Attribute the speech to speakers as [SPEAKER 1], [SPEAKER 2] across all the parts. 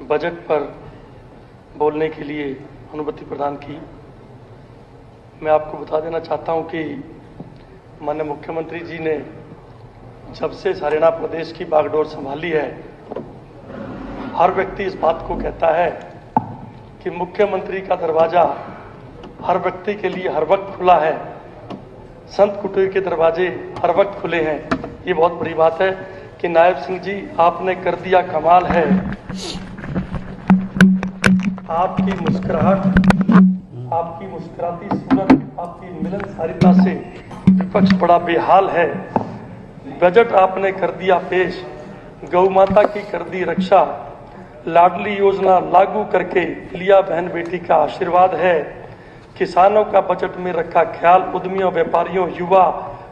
[SPEAKER 1] Budget पर बोलने के लिए अनुमति प्रदान की। मैं आपको बता देना चाहता हूं कि माननीय मुख्यमंत्री जी ने जब से हरियाणा प्रदेश की बागडोर संभाली है, हर व्यक्ति इस बात को कहता है कि मुख्यमंत्री का दरवाजा हर व्यक्ति के लिए हर वक्त खुला है, संत कुटीर के दरवाजे हर वक्त खुले हैं। ये बहुत बड़ी बात है कि नायब सिंह जी आपने कर दिया कमाल है। आपकी मुस्कुराहट, आपकी मुस्कुराती सूरत, आपकी मिलनसारिता से विपक्ष बड़ा बेहाल है। बजट आपने कर दिया पेश, गौ माता की कर दी रक्षा, लाडली योजना लागू करके लिया बहन बेटी का आशीर्वाद है। किसानों का बजट में रखा ख्याल, उद्यमियों, व्यापारियों, युवा,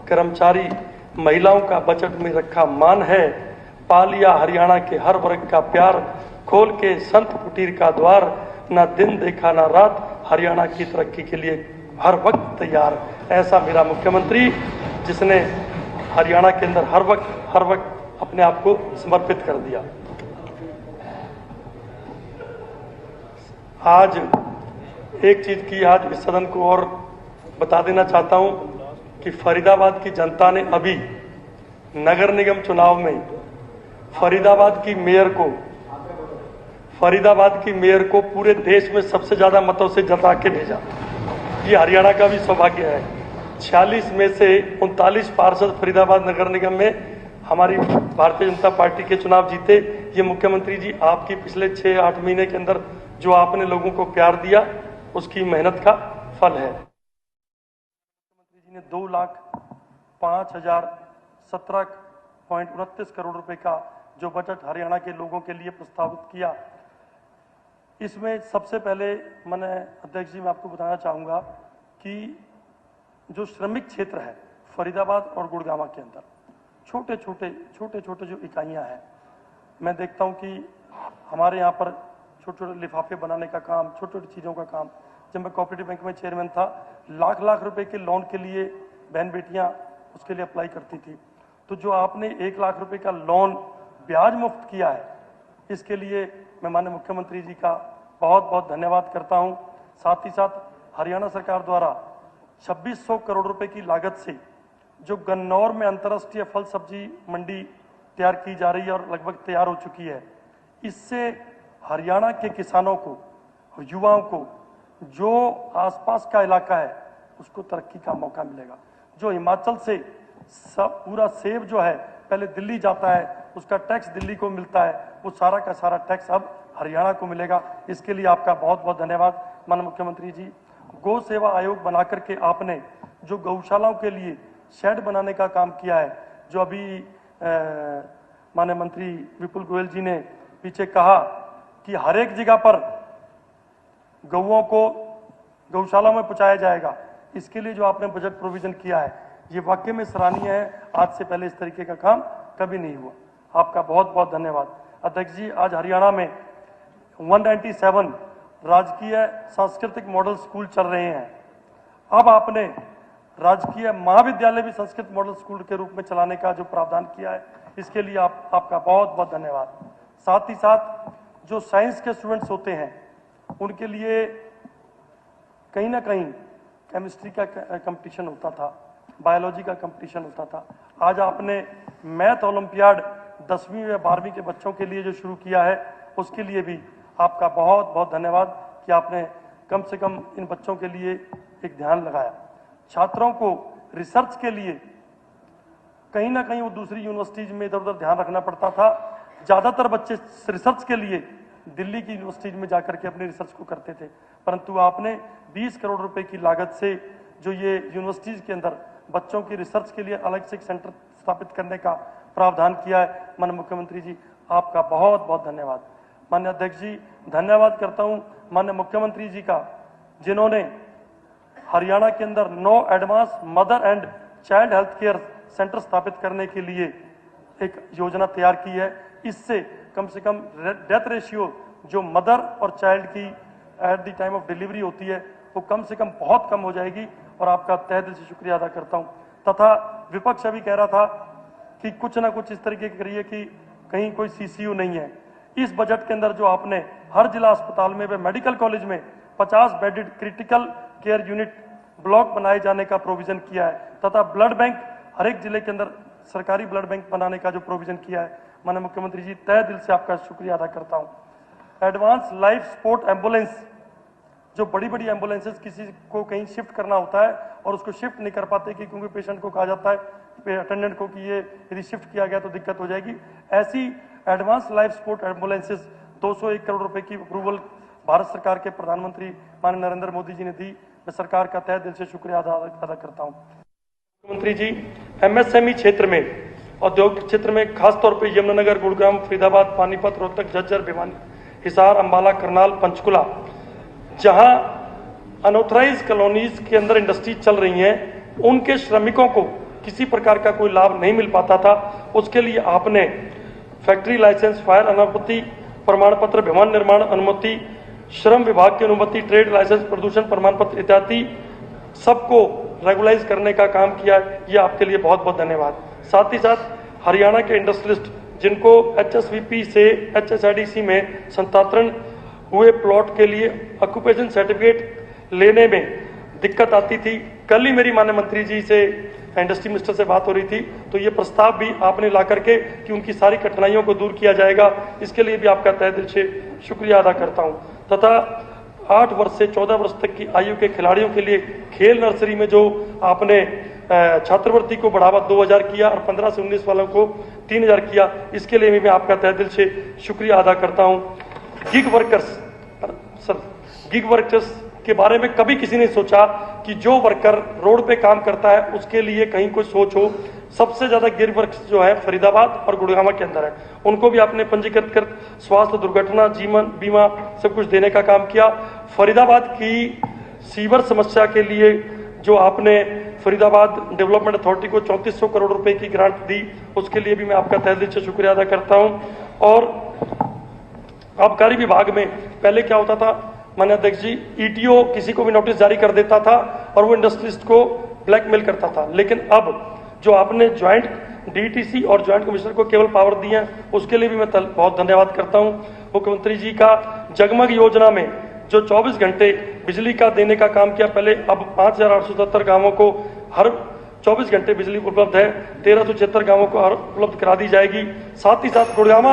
[SPEAKER 1] कर्मचारी, महिलाओं का बजट में रखा मान है। पालिया हरियाणा के हर वर्ग का प्यार, खोल के संत कुटीर का द्वार, ना दिन देखा ना रात, हरियाणा की तरक्की के लिए हर वक्त तैयार। ऐसा मेरा मुख्यमंत्री, जिसने हरियाणा के अंदर हर वक्त अपने आप को समर्पित कर दिया। आज एक चीज की आज इस सदन को और बता देना चाहता हूं कि फरीदाबाद की जनता ने अभी नगर निगम चुनाव में फरीदाबाद की मेयर को पूरे देश में सबसे ज्यादा मतों से जिता के भेजा। ये हरियाणा का भी सौभाग्य है। 46 में से 39 पार्षद फरीदाबाद नगर निगम में हमारी भारतीय जनता पार्टी के चुनाव जीते। ये मुख्यमंत्री जी आपकी पिछले 6-8 महीने के अंदर जो आपने लोगों को प्यार दिया, उसकी मेहनत का फल है। मुख्यमंत्री जी ने 2,05,17.29 करोड़ रुपए का जो बजट हरियाणा के लोगों के लिए प्रस्तावित किया, इसमें सबसे पहले मैंने अध्यक्ष जी मैं आपको बताना चाहूँगा कि जो श्रमिक क्षेत्र है फरीदाबाद और गुड़गांव के अंदर छोटे छोटे जो इकाइयाँ हैं, मैं देखता हूँ कि हमारे यहाँ पर छोटे छोटे लिफाफे बनाने का काम, छोटी छोटी चीज़ों का काम। जब मैं कोऑपरेटिव बैंक में चेयरमैन था, लाख रुपए के लोन के लिए बहन बेटियाँ उसके लिए अप्लाई करती थी। तो जो आपने 1 लाख रुपए का लोन ब्याज मुफ्त किया है, इसके लिए मैं माननीय मुख्यमंत्री जी का बहुत बहुत धन्यवाद करता हूं। साथ ही साथ हरियाणा सरकार द्वारा 2600 करोड़ रुपए की लागत से जो गन्नौर में अंतर्राष्ट्रीय फल सब्जी मंडी तैयार की जा रही है और लगभग तैयार हो चुकी है, इससे हरियाणा के किसानों को, युवाओं को, जो आसपास का इलाका है उसको तरक्की का मौका मिलेगा। जो हिमाचल से पूरा सेब जो है पहले दिल्ली जाता है, उसका टैक्स दिल्ली को मिलता है, वो सारा का सारा टैक्स अब हरियाणा को मिलेगा। इसके लिए आपका बहुत बहुत धन्यवाद माननीय मुख्यमंत्री जी। गौ सेवा आयोग बना करके आपने जो गौशालाओं के लिए शेड बनाने का काम किया है, जो अभी माननीय मंत्री विपुल गोयल जी ने पीछे कहा कि हर एक जगह पर गौओं को गौशाला में पहुंचाया जाएगा, इसके लिए जो आपने बजट प्रोविजन किया है, ये वाकई में सराहनीय है। आज से पहले इस तरीके का काम कभी नहीं हुआ। आपका बहुत बहुत धन्यवाद। अध्यक्ष जी, आज हरियाणा में 197 राजकीय सांस्कृतिक मॉडल स्कूल चल रहे हैं। अब आपने राजकीय महाविद्यालय भी संस्कृत मॉडल स्कूल के रूप में चलाने का जो प्रावधान किया है, इसके लिए आपका बहुत बहुत धन्यवाद। साथ ही साथ जो साइंस के स्टूडेंट्स होते हैं, उनके लिए कहीं ना कहीं केमिस्ट्री का कंपटीशन होता था, बायोलॉजी का कंपटीशन होता था। आज आपने मैथ ओलंपियाड 10वीं व 12वीं के बच्चों के लिए जो शुरू किया है, उसके लिए भी आपका बहुत बहुत धन्यवाद कि आपने कम से कम इन बच्चों के लिए एक ध्यान लगाया। छात्रों को रिसर्च के लिए कहीं ना कहीं वो दूसरी यूनिवर्सिटीज में इधर उधर ध्यान रखना पड़ता था। ज़्यादातर बच्चे रिसर्च के लिए दिल्ली की यूनिवर्सिटीज में जाकर के अपने रिसर्च को करते थे, परंतु आपने 20 करोड़ रुपए की लागत से जो ये यूनिवर्सिटीज के अंदर बच्चों की रिसर्च के लिए अलग से एक सेंटर स्थापित करने का प्रावधान किया है। माननीय मुख्यमंत्री जी, आपका बहुत बहुत धन्यवाद। माननीय अध्यक्ष जी, धन्यवाद करता हूं माननीय मुख्यमंत्री जी का, जिन्होंने हरियाणा के अंदर 9 advance mother and child health care centre स्थापित करने के लिए एक योजना तैयार की है। इससे कम से कम डेथ रेशियो जो मदर और चाइल्ड की at the time of delivery होती है, वो कम से कम बहुत कम हो जाएगी। और आपका तहे दिल से शुक्रिया अदा करता हूं। तथा विपक्ष अभी कह रहा था कि कुछ ना कुछ इस तरीके की करिए कि कहीं कोई सीसीयू नहीं है। इस बजट के अंदर जो आपने हर जिला अस्पताल में व मेडिकल कॉलेज में 50 bedded critical care unit block बनाए जाने का प्रोविजन किया है तथा ब्लड बैंक हर एक जिले के अंदर सरकारी ब्लड बैंक बनाने का जो प्रोविजन किया है, माननीय मुख्यमंत्री जी तहे दिल से आपका शुक्रिया अदा करता हूं। एडवांस लाइफ सपोर्ट एम्बुलेंस, जो बड़ी बड़ी एम्बुलेंसेज किसी को कहीं शिफ्ट करना होता है और उसको शिफ्ट नहीं कर पाते कि क्योंकि पेशेंट को कहा जाता है अटेंडेंट को कि ये यदि शिफ्ट किया गया तो दिक्कत हो जाएगी, ऐसी advance life support ambulances 201 crore रुपए की अप्रूवल भारत सरकार के प्रधानमंत्री माननीय नरेंद्र मोदी जी ने दी। मैं सरकार का तहे दिल से शुक्रिया अदा करता हूं। मुख्यमंत्री जी, एमएसएमई क्षेत्र में, औद्योगिक क्षेत्र में खासतौर पर यमुनानगर, गुड़गांव, फरीदाबाद, पानीपत, रोहतक, झज्जर, भिवानी, हिसार, अंबाला, करनाल, पंचकुला, जहां अनऑथराइज कॉलोनीज के अंदर इंडस्ट्री चल रही हैं, उनके श्रमिकों को किसी प्रकार का कोई लाभ नहीं मिल पाता था। उसके लिए आपने फैक्ट्री लाइसेंस, फायर अनुमति प्रमाण पत्र, भवन निर्माण अनुमति, श्रम विभाग की अनुमति, ट्रेड लाइसेंस, प्रदूषण प्रमाण पत्र इत्यादि सबको रेगुलाइज करने का काम किया। ये आपके लिए बहुत बहुत धन्यवाद। साथ ही साथ हरियाणा के इंडस्ट्रियलिस्ट जिनको एचएसवीपी से एचएसआईडीसी में संतातरण हुए प्लॉट के लिए ऑक्यूपेशन सर्टिफिकेट लेने में दिक्कत आती थी, कल ही मेरी माननीय मंत्री जी से इंडस्ट्री मिनिस्टर से बात हो रही थी, तो ये प्रस्ताव भी आपने ला करके कि उनकी सारी कठिनाइयों को दूर किया जाएगा, इसके लिए भी आपका तहे दिल से शुक्रिया अदा करता हूं। तथा 8 वर्ष से 14 वर्ष तक की आयु के खिलाड़ियों के लिए खेल नर्सरी में जो आपने छात्रवृत्ति को बढ़ावा 2000 किया और 15 से 19 वालों को 3000 किया, इसके लिए भी मैं आपका तहे दिल से शुक्रिया अदा करता हूं। गिग वर्कर्स के बारे में कभी किसी ने सोचा कि जो वर्कर रोड पे काम करता है उसके लिए कहीं कोई सोच हो। सबसे ज्यादा गिग वर्कर्स जो है फरीदाबाद और गुड़गांव के अंदर है, उनको भी आपने पंजीकृत कर स्वास्थ्य, दुर्घटना, जीवन बीमा सब कुछ देने का काम किया। फरीदाबाद की सीवर समस्या के लिए जो आपने फरीदाबाद डेवलपमेंट अथॉरिटी को 3400 करोड़ रुपए की ग्रांट दी, उसके लिए भी मैं आपका तहे दिल से शुक्रिया अदा करता हूं। और आबकारी विभाग में पहले क्या होता था माननीय अध्यक्ष जी, ईटीओ किसी को भी नोटिस जारी कर देता था और वो इंडस्ट्रियलिस्ट को ब्लैकमेल करता था, लेकिन अब जो आपने ज्वाइंट डीटीसी और ज्वाइंट कमिश्नर को केवल पावर दी है, उसके लिए भी मैं बहुत धन्यवाद करता हूं। मुख्यमंत्री जी का जगमग योजना में जो 24 घंटे बिजली का देने का काम किया, पहले अब 5877 गांवों को हर 24 घंटे बिजली उपलब्ध है, 1376 गांवों को उपलब्ध करा दी जाएगी। साथ ही साथ गुड़गांव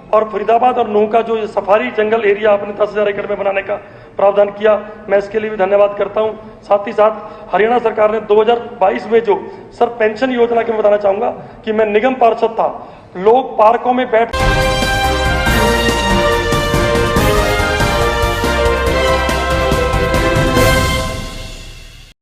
[SPEAKER 1] और फरीदाबाद और नूह का जो सफारी जंगल एरिया आपने 10,000 एकड़ में बनाने का प्रावधान किया, मैं इसके लिए भी धन्यवाद करता हूं। साथ ही साथ हरियाणा सरकार ने 2022 में जो पेंशन योजना के मैं बताना चाहूंगा कि मैं निगम पार्षद था, लोग पार्कों में बैठ